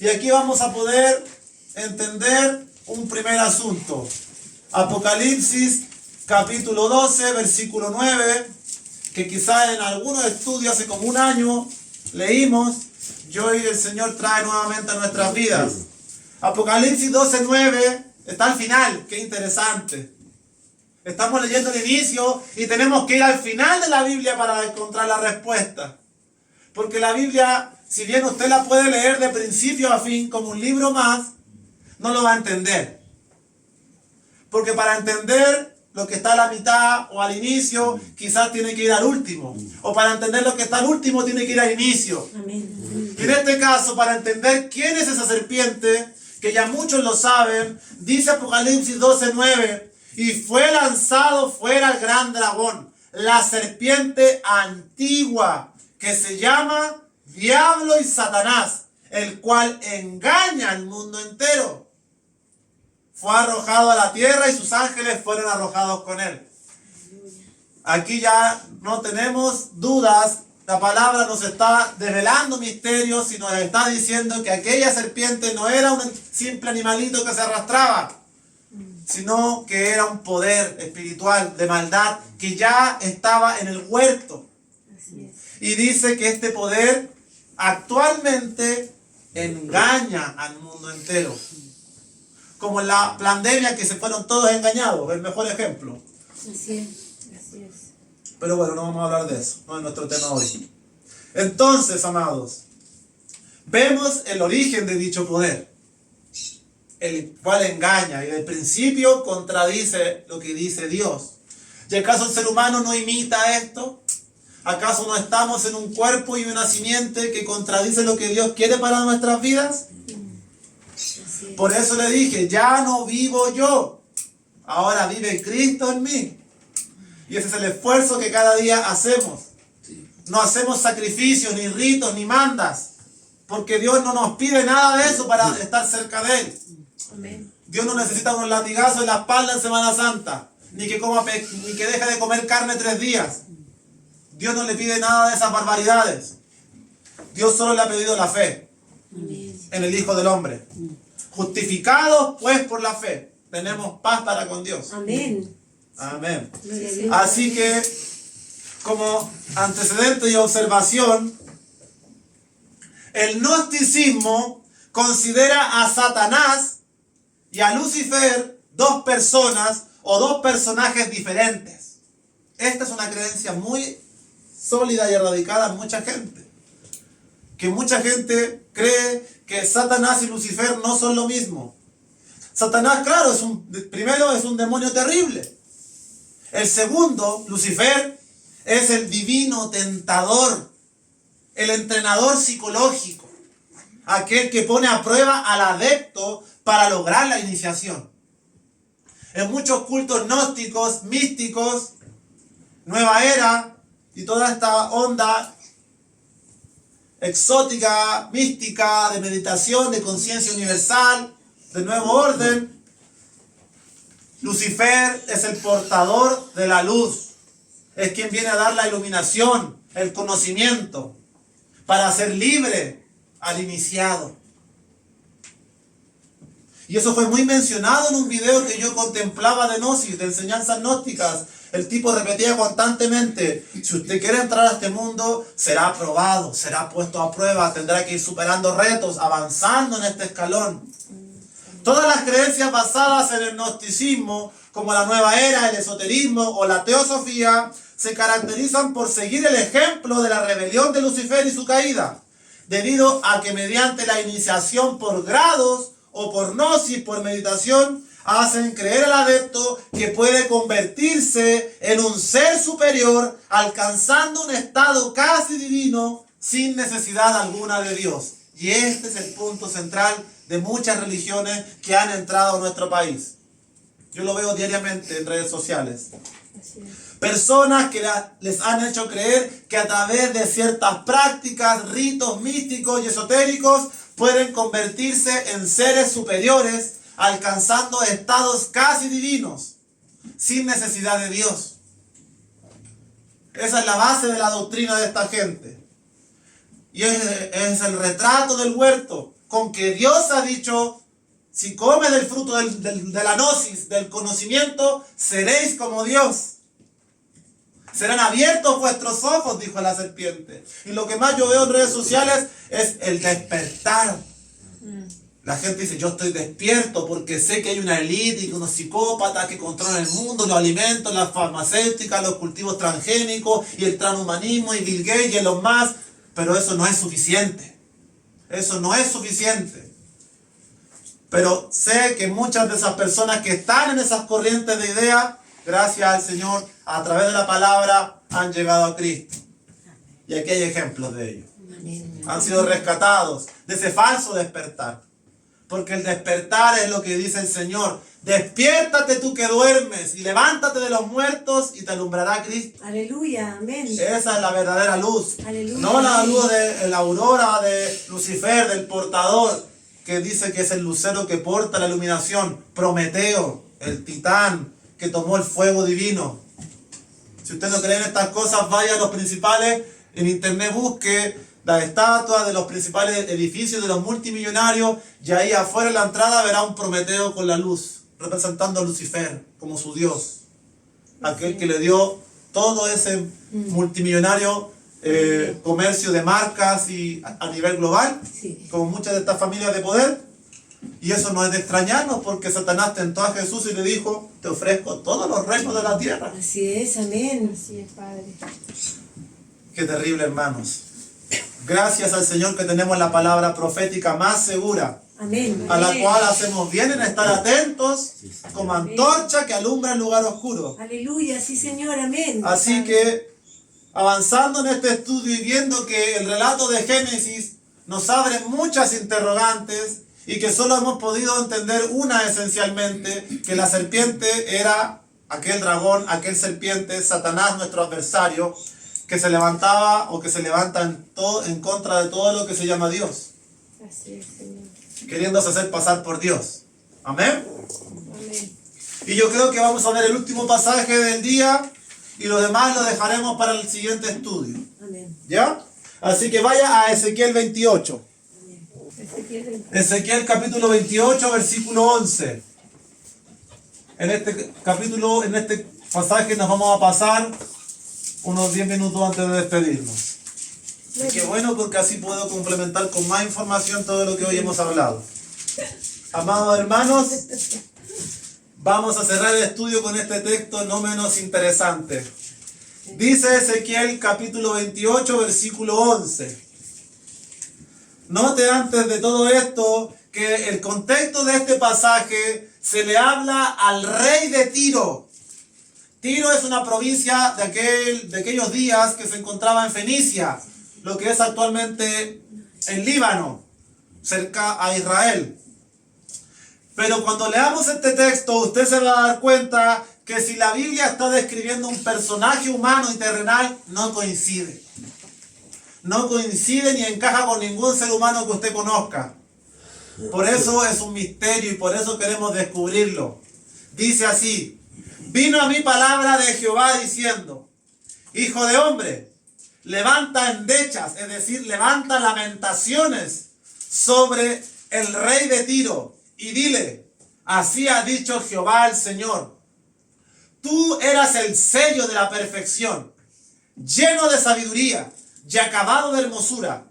Y aquí vamos a poder entender un primer asunto. Apocalipsis capítulo 12, versículo 9, que quizá en algunos estudios hace como un año leímos, y hoy el Señor trae nuevamente a nuestras vidas. Apocalipsis 12, 9, está al final, qué interesante. Estamos leyendo el inicio y tenemos que ir al final de la Biblia para encontrar la respuesta. Porque la Biblia, si bien usted la puede leer de principio a fin como un libro más, no lo va a entender. Porque para entender lo que está a la mitad o al inicio, quizás tiene que ir al último. O para entender lo que está al último, tiene que ir al inicio. Amén. Y en este caso, para entender quién es esa serpiente, que ya muchos lo saben, dice Apocalipsis 12, 9, y fue lanzado fuera el gran dragón, la serpiente antigua, que se llama Diablo y Satanás, el cual engaña al mundo entero. Fue arrojado a la tierra y sus ángeles fueron arrojados con él. Aquí ya no tenemos dudas la palabra nos está develando misterios y nos está diciendo que aquella serpiente no era un simple animalito que se arrastraba, sino que era un poder espiritual de maldad que ya estaba en el huerto. Así es. Y dice que este poder actualmente engaña al mundo entero. Como en la pandemia que se fueron todos engañados, el mejor ejemplo. Así es. Así es. Pero bueno, no vamos a hablar de eso, no es nuestro tema hoy. Entonces, amados, vemos el origen de dicho poder, el cual engaña y del principio contradice lo que dice Dios. ¿Y acaso el ser humano no imita esto? ¿Acaso no estamos en un cuerpo y una simiente que contradice lo que Dios quiere para nuestras vidas? Así es. Por eso le dije, ya no vivo yo, ahora vive Cristo en mí. Y ese es el esfuerzo que cada día hacemos. No hacemos sacrificios, ni ritos, ni mandas, porque Dios no nos pide nada de eso para estar cerca de Él. Amén. Dios no necesita un latigazo en la espalda en Semana Santa, ni que deje de comer carne 3 días. Dios no le pide nada de esas barbaridades. Dios solo le ha pedido la fe Amén. en el Hijo del Hombre. Justificados pues por la fe, tenemos paz para con Dios. Amén. Amén. Gloria a Dios. Así que, como antecedente y observación, el gnosticismo considera a Satanás y a Lucifer 2 personas o 2 personajes diferentes. Esta es una creencia muy sólida y erradicada en mucha gente. Que mucha gente cree que Satanás y Lucifer no son lo mismo. Satanás, claro, primero es un demonio terrible. El segundo, Lucifer, es el divino tentador, el entrenador psicológico, aquel que pone a prueba al adepto para lograr la iniciación. En muchos cultos gnósticos, místicos, Nueva Era y toda esta onda exótica, mística, de meditación, de conciencia universal, de nuevo orden, Lucifer es el portador de la luz, es quien viene a dar la iluminación, el conocimiento, para hacer libre al iniciado. Y eso fue muy mencionado en un video que yo contemplaba de Gnosis, de enseñanzas gnósticas. El tipo repetía constantemente, si usted quiere entrar a este mundo, será probado, será puesto a prueba, tendrá que ir superando retos, avanzando en este escalón. Todas las creencias basadas en el gnosticismo, como la nueva era, el esoterismo o la teosofía, se caracterizan por seguir el ejemplo de la rebelión de Lucifer y su caída, debido a que mediante la iniciación por grados o por gnosis, por meditación, hacen creer al adepto que puede convertirse en un ser superior, alcanzando un estado casi divino sin necesidad alguna de Dios. Y este es el punto central de muchas religiones que han entrado a nuestro país. Yo lo veo diariamente en redes sociales. Así es. Personas que les han hecho creer que a través de ciertas prácticas, ritos místicos y esotéricos pueden convertirse en seres superiores, alcanzando estados casi divinos, sin necesidad de Dios. Esa es la base de la doctrina de esta gente. Y es el retrato del huerto, con que Dios ha dicho, si comes del fruto de la gnosis, del conocimiento, seréis como Dios. Serán abiertos vuestros ojos, dijo la serpiente. Y lo que más yo veo en redes sociales es el despertar. La gente dice, yo estoy despierto porque sé que hay una élite y unos psicópatas que controlan el mundo, los alimentos, las farmacéuticas, los cultivos transgénicos y el transhumanismo y Bill Gates y los más. Pero eso no es suficiente. Eso no es suficiente. Pero sé que muchas de esas personas que están en esas corrientes de ideas, gracias al Señor, a través de la palabra, han llegado a Cristo. Y aquí hay ejemplos de ello. Amén. Han sido rescatados de ese falso despertar. Porque el despertar es lo que dice el Señor. Despiértate tú que duermes y levántate de los muertos y te alumbrará Cristo. Aleluya. Amén. Esa es la verdadera luz. Aleluya. No la luz de la aurora de Lucifer, del portador, que dice que es el lucero que porta la iluminación. Prometeo, el titán que tomó el fuego divino. Si usted no cree en estas cosas, vaya a los principales en internet busque las estatuas de los principales edificios de los multimillonarios y ahí afuera en la entrada verá un Prometeo con la luz, representando a Lucifer como su Dios. Aquel que le dio todo ese multimillonario comercio de marcas y a nivel global, Sí. como muchas de estas familias de poder. Y eso no es de extrañarnos porque Satanás tentó a Jesús y le dijo, te ofrezco todos los reinos de la tierra. Así es, amén. Así es, Padre. Qué terrible, hermanos. Gracias al Señor que tenemos la palabra profética más segura, Amén. a la Amén. cual hacemos bien en estar atentos como antorcha que alumbra el lugar oscuro. Aleluya, sí, Señor, amén. Así que, avanzando en este estudio y viendo que el relato de Génesis nos abre muchas interrogantes y que solo hemos podido entender una esencialmente, que la serpiente era aquel dragón, aquel serpiente, Satanás, nuestro adversario, que se levantaba o que se levanta en contra de todo lo que se llama Dios, Así es, Señor. queriéndose hacer pasar por Dios. Amén. Amén. Y yo creo que vamos a ver el último pasaje del día y lo demás lo dejaremos para el siguiente estudio. Amén. ¿Ya? Así que vaya a Ezequiel 28. Ezequiel Ezequiel capítulo 28, versículo 11. En este pasaje nos vamos a pasar unos 10 minutos antes de despedirnos. Y qué bueno porque así puedo complementar con más información todo lo que hoy hemos hablado. Amados hermanos, vamos a cerrar el estudio con este texto no menos interesante. Dice Ezequiel capítulo 28, versículo 11. Note antes de todo esto que el contexto de este pasaje se le habla al rey de Tiro. Tiro es una provincia de aquellos días que se encontraba en Fenicia, lo que es actualmente en Líbano, cerca a Israel. Pero cuando leamos este texto, usted se va a dar cuenta que si la Biblia está describiendo un personaje humano y terrenal, no coincide. No coincide ni encaja con ningún ser humano que usted conozca. Por eso es un misterio y por eso queremos descubrirlo. Dice así: vino a mí palabra de Jehová diciendo, hijo de hombre, levanta endechas, es decir, levanta lamentaciones sobre el rey de Tiro y dile, así ha dicho Jehová el Señor, tú eras el sello de la perfección, lleno de sabiduría y acabado de hermosura.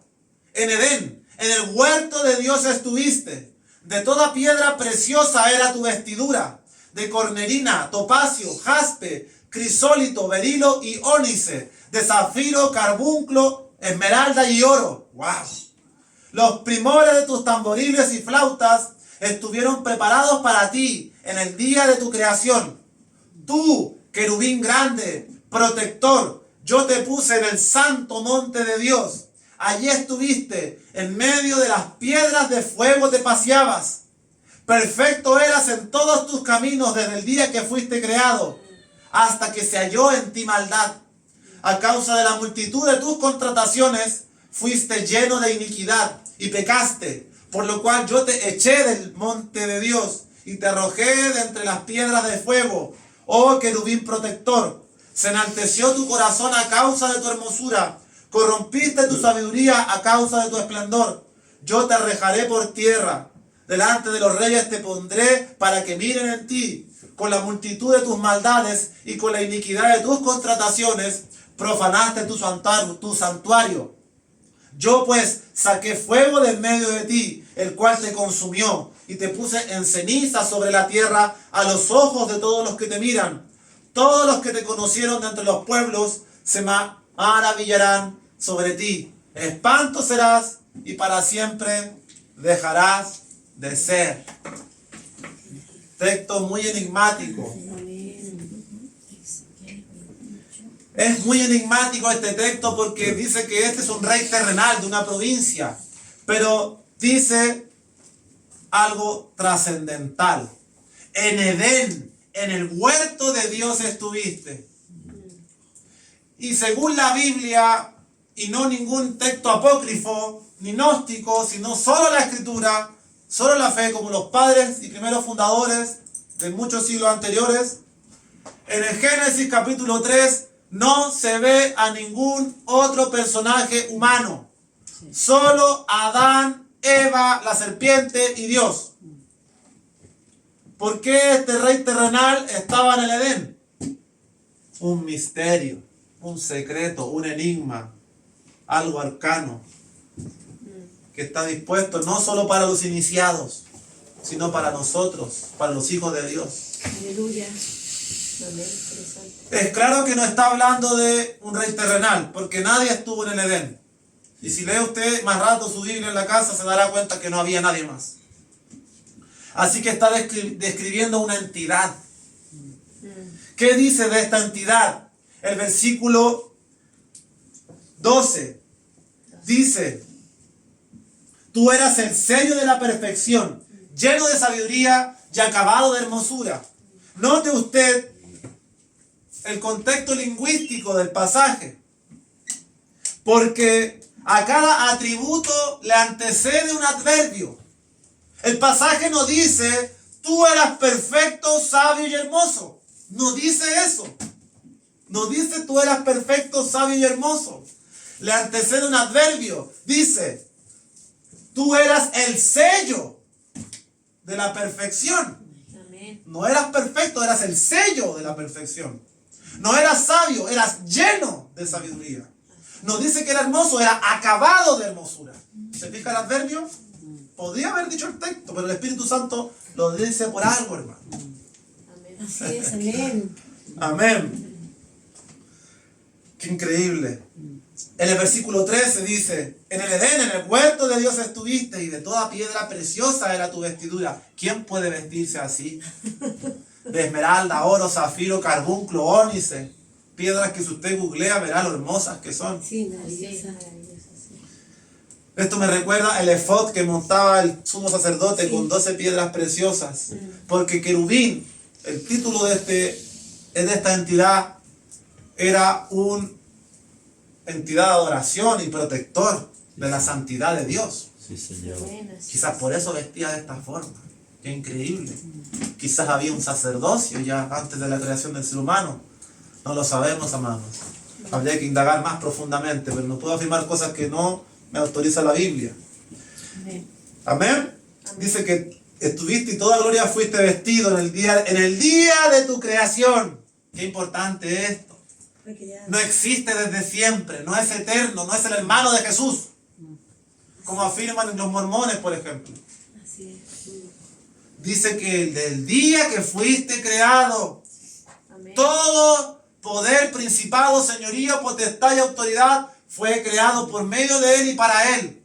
En Edén, en el huerto de Dios estuviste, de toda piedra preciosa era tu vestidura, de cornerina, topacio, jaspe, crisólito, berilo y ónice, de zafiro, carbunclo, esmeralda y oro. ¡Wow! Los primores de tus tamboriles y flautas estuvieron preparados para ti en el día de tu creación. Tú, querubín grande, protector, yo te puse en el santo monte de Dios. Allí estuviste, en medio de las piedras de fuego te paseabas. Perfecto eras en todos tus caminos desde el día que fuiste creado, hasta que se halló en ti maldad. A causa de la multitud de tus contrataciones, fuiste lleno de iniquidad y pecaste, por lo cual yo te eché del monte de Dios y te arrojé de entre las piedras de fuego. Oh querubín protector, se enalteció tu corazón a causa de tu hermosura, corrompiste tu sabiduría a causa de tu esplendor. Yo te arrojaré por tierra, delante de los reyes te pondré para que miren en ti. Con la multitud de tus maldades y con la iniquidad de tus contrataciones, profanaste tu santuario. Yo pues saqué fuego de en medio de ti, el cual te consumió, y te puse en ceniza sobre la tierra a los ojos de todos los que te miran. Todos los que te conocieron de entre los pueblos se maravillarán sobre ti. Espanto serás y para siempre dejarás de ser. Texto muy enigmático. Es muy enigmático este texto porque dice que este es un rey terrenal de una provincia, pero dice algo trascendental. En Edén, en el huerto de Dios estuviste. Y según la Biblia, y no ningún texto apócrifo, ni gnóstico, sino solo la Escritura, solo la fe, como los padres y primeros fundadores de muchos siglos anteriores, en el Génesis capítulo 3, no se ve a ningún otro personaje humano. Solo Adán, Eva, la serpiente y Dios. ¿Por qué este rey terrenal estaba en el Edén? Un misterio, un secreto, un enigma, algo arcano, que está dispuesto no solo para los iniciados, sino para nosotros, para los hijos de Dios. Aleluya. Amén. Interesante. Es claro que no está hablando de un rey terrenal, porque nadie estuvo en el Edén. Y si lee usted más rato su Biblia en la casa, se dará cuenta que no había nadie más. Así que está describiendo una entidad. ¿Qué dice de esta entidad? El versículo 12 dice: tú eras el sello de la perfección, lleno de sabiduría y acabado de hermosura. Note usted el contexto lingüístico del pasaje, porque a cada atributo le antecede un adverbio. El pasaje no dice, tú eras perfecto, sabio y hermoso. No dice eso. No dice, tú eras perfecto, sabio y hermoso. Le antecede un adverbio. Dice, tú eras el sello de la perfección. Amén. No eras perfecto, eras el sello de la perfección. No eras sabio, eras lleno de sabiduría. No dice que era hermoso, era acabado de hermosura. ¿Se fija el adverbio? Podría haber dicho el texto, pero el Espíritu Santo lo dice por algo, hermano. Amén. Así es, amén. Amén. Qué increíble. En el versículo 13 dice, en el Edén, en el huerto de Dios estuviste, y de toda piedra preciosa era tu vestidura. ¿Quién puede vestirse así? De esmeralda, oro, zafiro, carbunclo, ónice. Piedras que si usted googlea verá lo hermosas que son. Sí, Sí, maravillosa. maravilloso, sí. Esto me recuerda el efod que montaba el sumo sacerdote con 12 piedras preciosas. Porque querubín, el título de esta entidad, era una entidad de adoración y protector de la santidad de Dios. Sí, Señor. Amén. Así Quizás por eso vestía de esta forma. Qué increíble. Quizás había un sacerdocio ya antes de la creación del ser humano. No lo sabemos, amados. Habría que indagar más profundamente, pero no puedo afirmar cosas que no me autoriza la Biblia. Amén. Amén. Dice que estuviste y toda gloria fuiste vestido en el día de tu creación. Qué importante esto. Fue creado. No existe desde siempre, no es eterno, no es el hermano de Jesús, como afirman los mormones, por ejemplo. Así es. Dice que del día que fuiste creado, Amén. todo poder, principado, señorío, potestad y autoridad fue creado por medio de Él y para Él.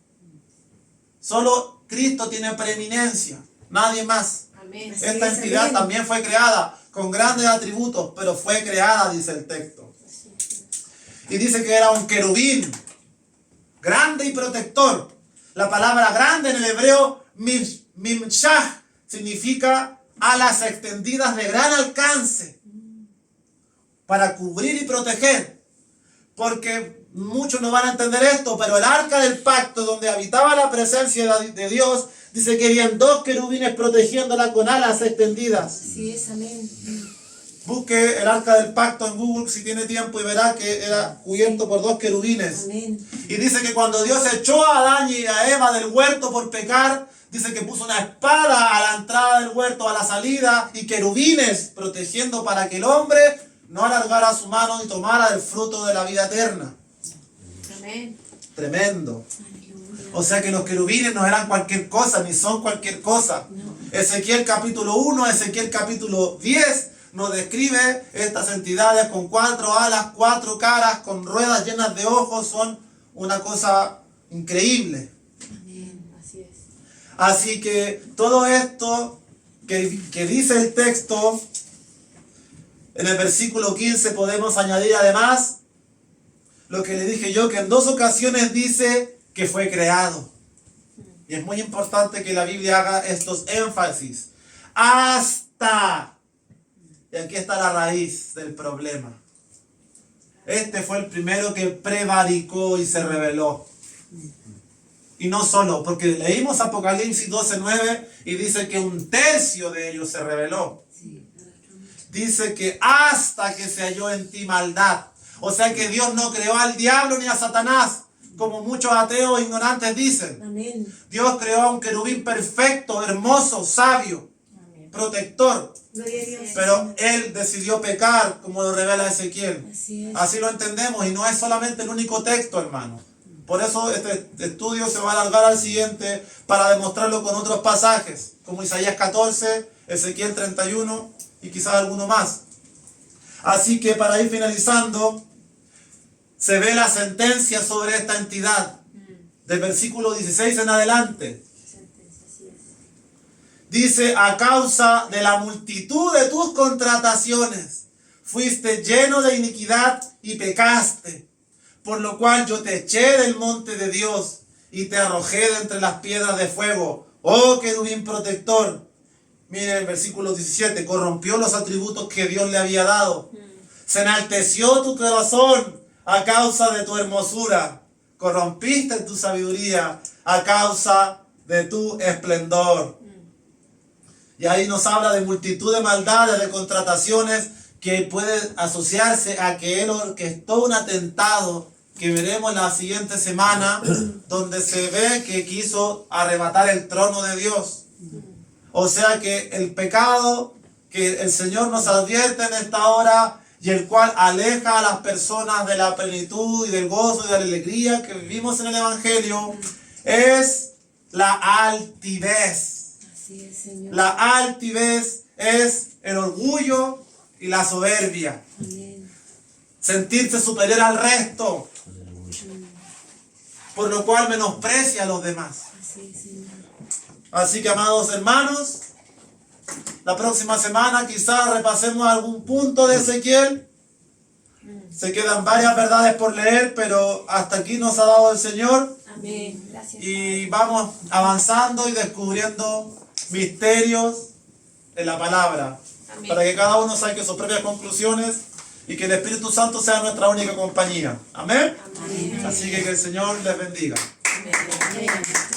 Solo Cristo tiene preeminencia, nadie más. Amén. Así Esta es, entidad amén. también fue creada con grandes atributos, pero fue creada, dice el texto. Y dice que era un querubín, grande y protector. La palabra grande en el hebreo, mimshah, significa alas extendidas de gran alcance, para cubrir y proteger. Porque muchos no van a entender esto, pero el arca del pacto, donde habitaba la presencia de Dios, dice que habían 2 querubines protegiéndola con alas extendidas. Así es, amén. Busque el arca del pacto en Google si tiene tiempo y verá que era cubierto por 2 querubines. Amén. Y dice que cuando Dios echó a Adán y a Eva del huerto por pecar, dice que puso una espada a la entrada del huerto, a la salida, y querubines protegiendo para que el hombre no alargara su mano y tomara el fruto de la vida eterna. Amén. Tremendo. Aleluya. O sea que los querubines no eran cualquier cosa, ni son cualquier cosa. No. Ezequiel capítulo 1, Ezequiel capítulo 10 nos describe estas entidades con 4 alas, 4 caras, con ruedas llenas de ojos. Son una cosa increíble. Amén. Así es. Así que todo esto que dice el texto, en el versículo 15 podemos añadir además lo que le dije yo, que en 2 ocasiones dice que fue creado. Y es muy importante que la Biblia haga estos énfasis. Hasta. Y aquí está la raíz del problema. Este fue el primero que prevaricó y se rebeló. Y no solo, porque leímos Apocalipsis 12:9 y dice que 1/3 de ellos se rebeló. Sí. Dice que hasta que se halló en ti maldad. O sea que Dios no creó al diablo ni a Satanás, como muchos ateos e ignorantes dicen. Amén. Dios creó a un querubín perfecto, hermoso, sabio, protector. Gloria a Dios. Pero él decidió pecar, como lo revela Ezequiel. Así es. Así lo entendemos, y no es solamente el único texto, hermano. Por eso este estudio se va a alargar al siguiente para demostrarlo con otros pasajes, como Isaías 14, Ezequiel 31 y quizás alguno más. Así que para ir finalizando, se ve la sentencia sobre esta entidad, del versículo 16 en adelante. Sentencia, así es. Dice, a causa de la multitud de tus contrataciones, fuiste lleno de iniquidad y pecaste, por lo cual yo te eché del monte de Dios y te arrojé de entre las piedras de fuego, oh querubín protector. Mire el versículo 17, corrompió los atributos que Dios le había dado. Se enalteció tu corazón a causa de tu hermosura. Corrompiste tu sabiduría a causa de tu esplendor. Y ahí nos habla de multitud de maldades, de contrataciones que puede asociarse a que él orquestó un atentado que veremos la siguiente semana, donde se ve que quiso arrebatar el trono de Dios. O sea que el pecado que el Señor nos advierte en esta hora y el cual aleja a las personas de la plenitud y del gozo y de la alegría que vivimos en el Evangelio es la altivez. Así es, Señor. La altivez es el orgullo y la soberbia. Amén. Sentirse superior al resto, por lo cual menosprecia a los demás. Así es, Señor. Así que, amados hermanos, la próxima semana quizás repasemos algún punto de Ezequiel. Se quedan varias verdades por leer, pero hasta aquí nos ha dado el Señor. Amén. Gracias. Y vamos avanzando y descubriendo misterios en la palabra. Amén. Para que cada uno saque sus propias conclusiones y que el Espíritu Santo sea nuestra única compañía. Amén. Amén. Así que el Señor les bendiga. Amén.